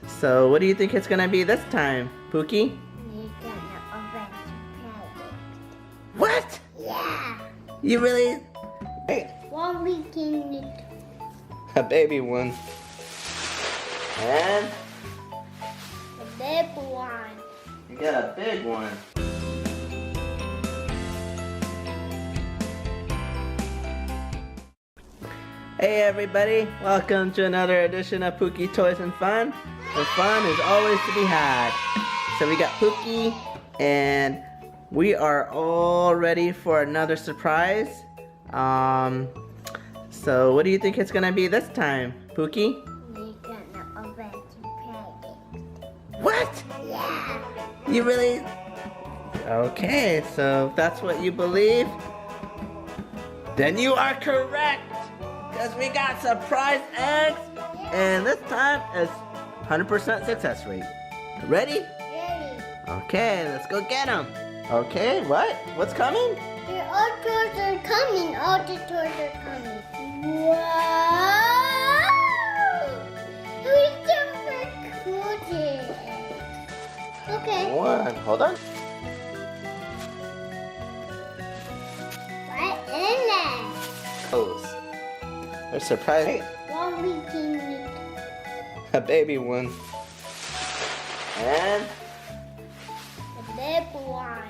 So what do you think it's gonna be this time, Puky? You're gonna open the What? Yeah. You really? Hey, What we can do? a baby one. And The big one. you got a big one. Hey everybody, welcome to another edition of Puky Toys and Fun. The fun is always to be had. So we got Puky and we are all ready for another surprise. So what do you think it's gonna be this time, Puky? You're gonna open the What? Yeah. You really? Okay, so if that's what you believe, then you are correct. Because we got surprise eggs, and this time is 100% success rate. Ready? Ready. Okay, let's go get them. Okay, what? What's coming? All toys are coming. All the toys are coming. Wow! We're super cool today. Okay. One, hold on. What in there? Close. They're surprise. Hey, What we can do? a baby one. And The big one.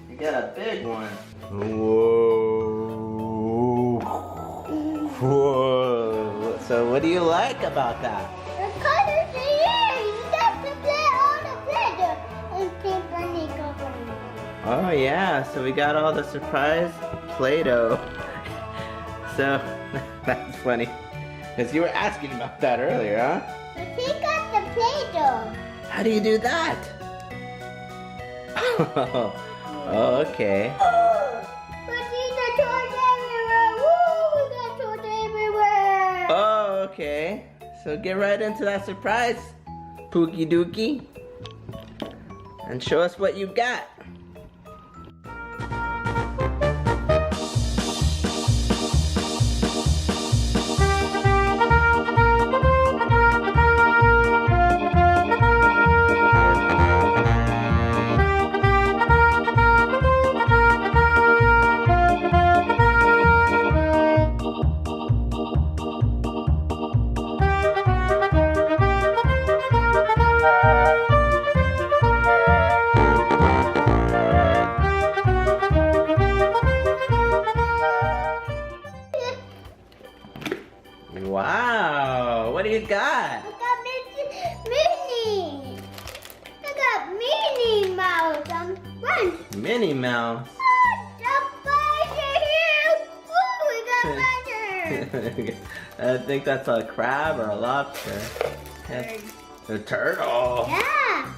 you got a big one. Whoa. Whoa. So what do you like about that? The colors are here. You have to play all the Play-Doh and paper makeup. Oh yeah, so we got all the surprise Play-Doh. So that's funny, because you were asking about that earlier, huh? But take out the Play-Doh. How do you do that? Oh, okay. But see the toys everywhere. Woo! We got toys everywhere. Oh, okay. So get right into that surprise, Pookie Dookie, and show us what you got. Wow, what do you got? I got Minnie. I got Minnie Mouse. Run. Minnie Mouse. The spider here. Woo! We got spider. I think that's a crab or a lobster. That's a turtle. Yeah.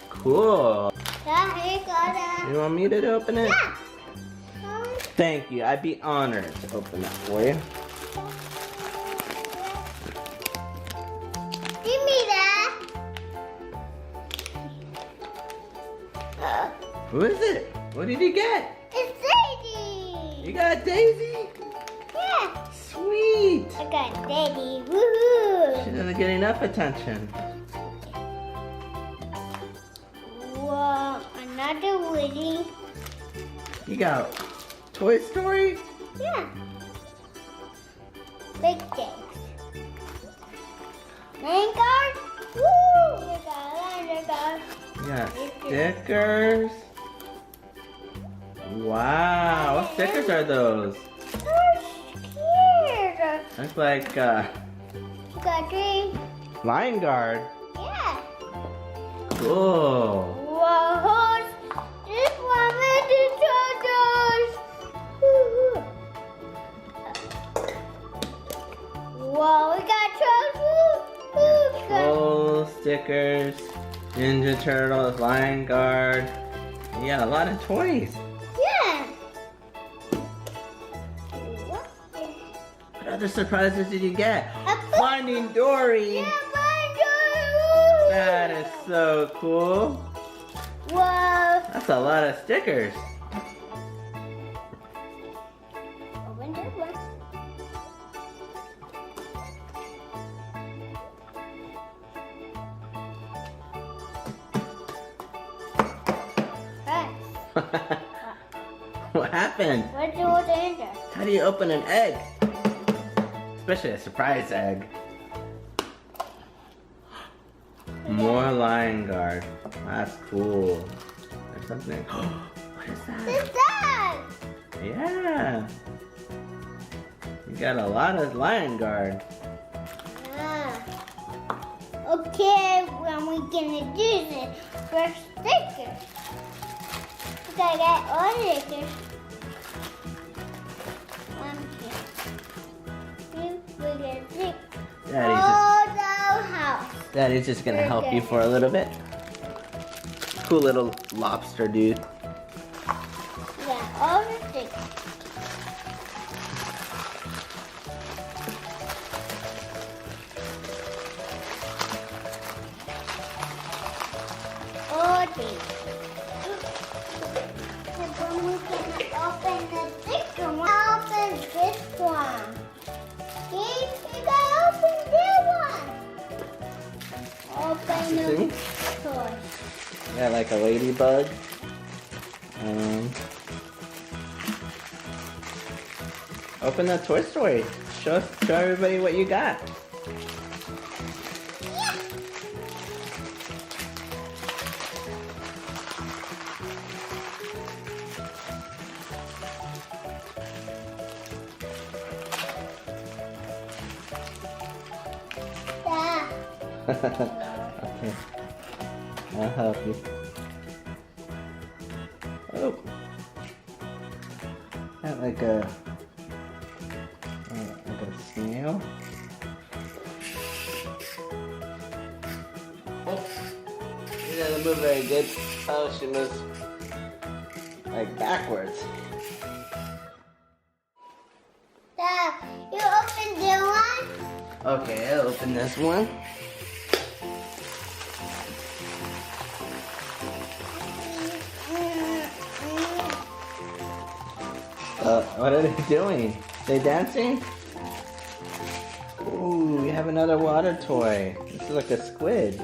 Cool. Yeah, here got it. You want me to open it? Yeah. Thank you. I'd be honored to open that for you. Give me that. Who is it? What did you get? It's Sadie. You got Daisy? Yeah. Sweet. I got Daddy. Woohoo. She doesn't get enough attention. Whoa, another Woody. You got Toy Story? Yeah. Big things. Vanguard. Woo! We got Vanguard. You got stickers. Wow. What stickers are those? They're scared. Looks like We got three. Line Guard. Yeah. Cool. Whoa. This one with the turtles. Woo-hoo. Whoa, we got turtles. Woo, we got Full stickers. Ninja Turtles, Line Guard. You got a lot of toys. yeah. What other surprises did you get? A Finding Dory. yeah, Vanguard. That is so cool. Whoa. That's a lot of stickers. Open this one. happened? What's in there? How do you open an egg? Especially a surprise egg. More lion guard. That's cool. There's something. What is that? What's that? Yeah. You got a lot of lion guard. Okay, when we gonna do this first stickers. We gotta get all the stickers. One, two, three, Daddy's just gonna help you for a little bit. Cool little lobster dude. Yeah, all the stickers. Okay. And then we can open the sticker one. Open this one. See, you gotta open this one. Open the toy. Yeah, like a ladybug. Open the Toy Story. Show everybody what you got. Okay, I'll help you. Oh, that like a snail. Oh, she doesn't move very good. Oh, she moves like backwards. Dad, you open the one? Okay, I'll open this one. What are they doing? They dancing? Ooh, we have another water toy. This is like a squid.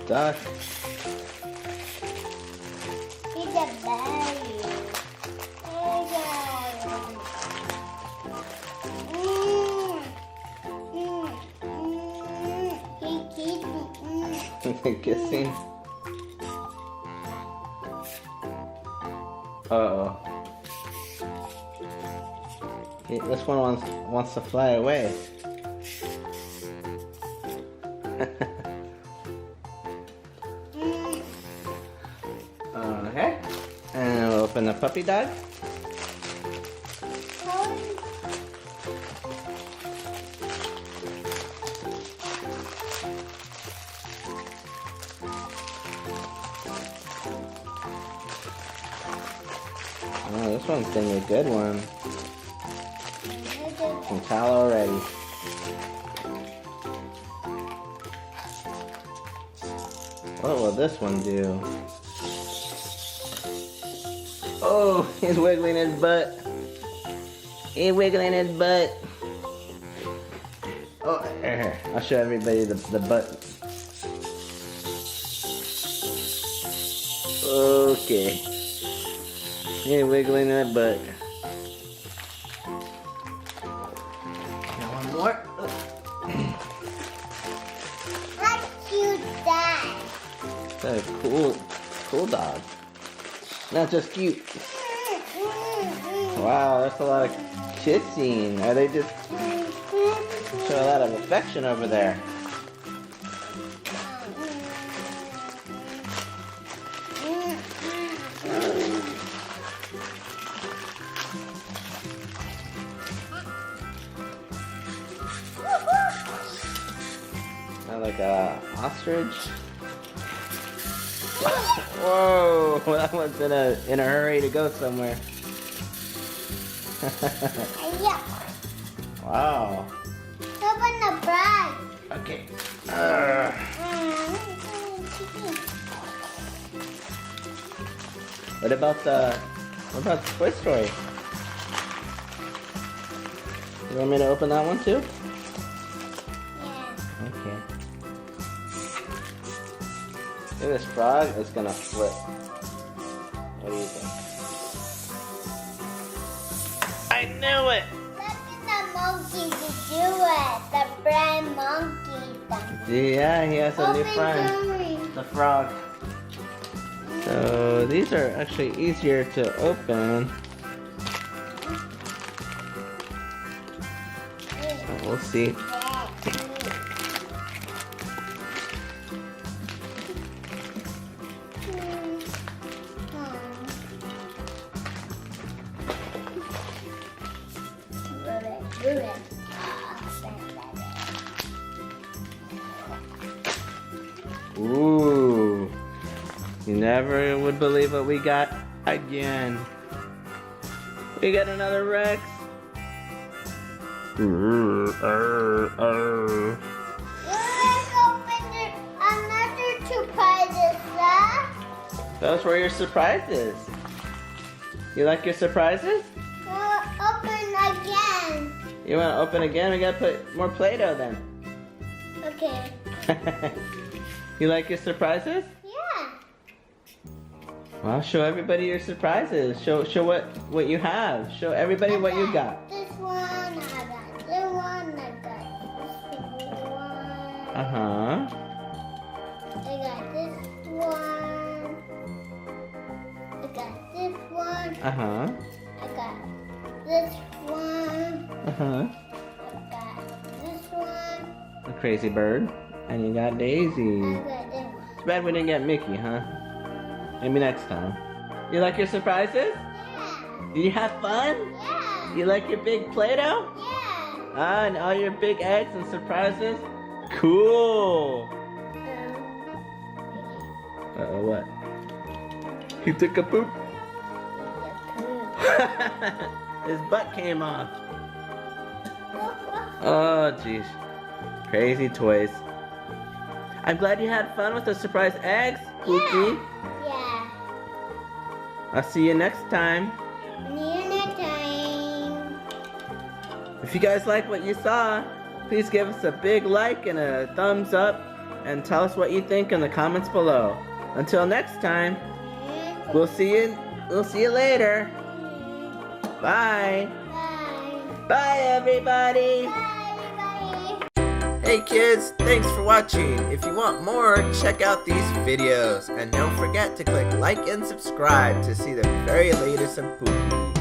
Duck. He's a berry. Kissing. Uh-oh. This one wants to fly away. Okay. And we'll open the puppy dog. Oh, this one's gonna be a good one. I can tell already. What will this one do? Oh, he's wiggling his butt. He's wiggling his butt. Oh, here. I'll show everybody the butt. Okay. He's wiggling that butt. Got one more. How cute that? That's a cool dog. Not just cute. Wow, that's a lot of kissing. Are they just show a lot of affection over there? Like a ostrich. Whoa, that one's in a hurry to go somewhere. Yeah. Wow. Open the bag. Okay. What about Toy Story? You want me to open that one too? Yeah. Okay. Look at this frog. It's gonna flip. What do you think? I knew it! Look at the monkey to do it. The brand monkey thing. Yeah, he has a new friend. The frog. So these are actually easier to open. We'll see. Ooh. You never would believe what we got again. We got another Rex. Let's open another surprises, huh? Those were your surprises. You like your surprises? We'll open again. You want to open again? We gotta put more Play-Doh then. Okay. You like your surprises? Yeah. Well, show everybody your surprises. Show what you have. Show everybody what you got. This one, I got this one, I got this one. Uh-huh. I got this one. I got this one. Uh-huh. I got this one. Uh-huh. I got this one. A crazy bird. And you got Daisy. I got this one. Too bad we didn't get Mickey, huh? Maybe next time. You like your surprises? Yeah. Did you have fun? Yeah. You like your big Play-Doh? Yeah. Ah, and all your big eggs and surprises? Cool! Uh-oh, what? He took a poop? His butt came off. Oh, jeez. Crazy toys. I'm glad you had fun with the surprise eggs, Puky. Yeah. I'll see you next time. See you next time. If you guys like what you saw, please give us a big like and a thumbs up and tell us what you think in the comments below. Until next time, we'll see you later. Bye. Bye. Bye everybody. Bye, everybody. Hey kids, thanks for watching. If you want more, check out these videos. And don't forget to click like and subscribe to see the very latest of Puky.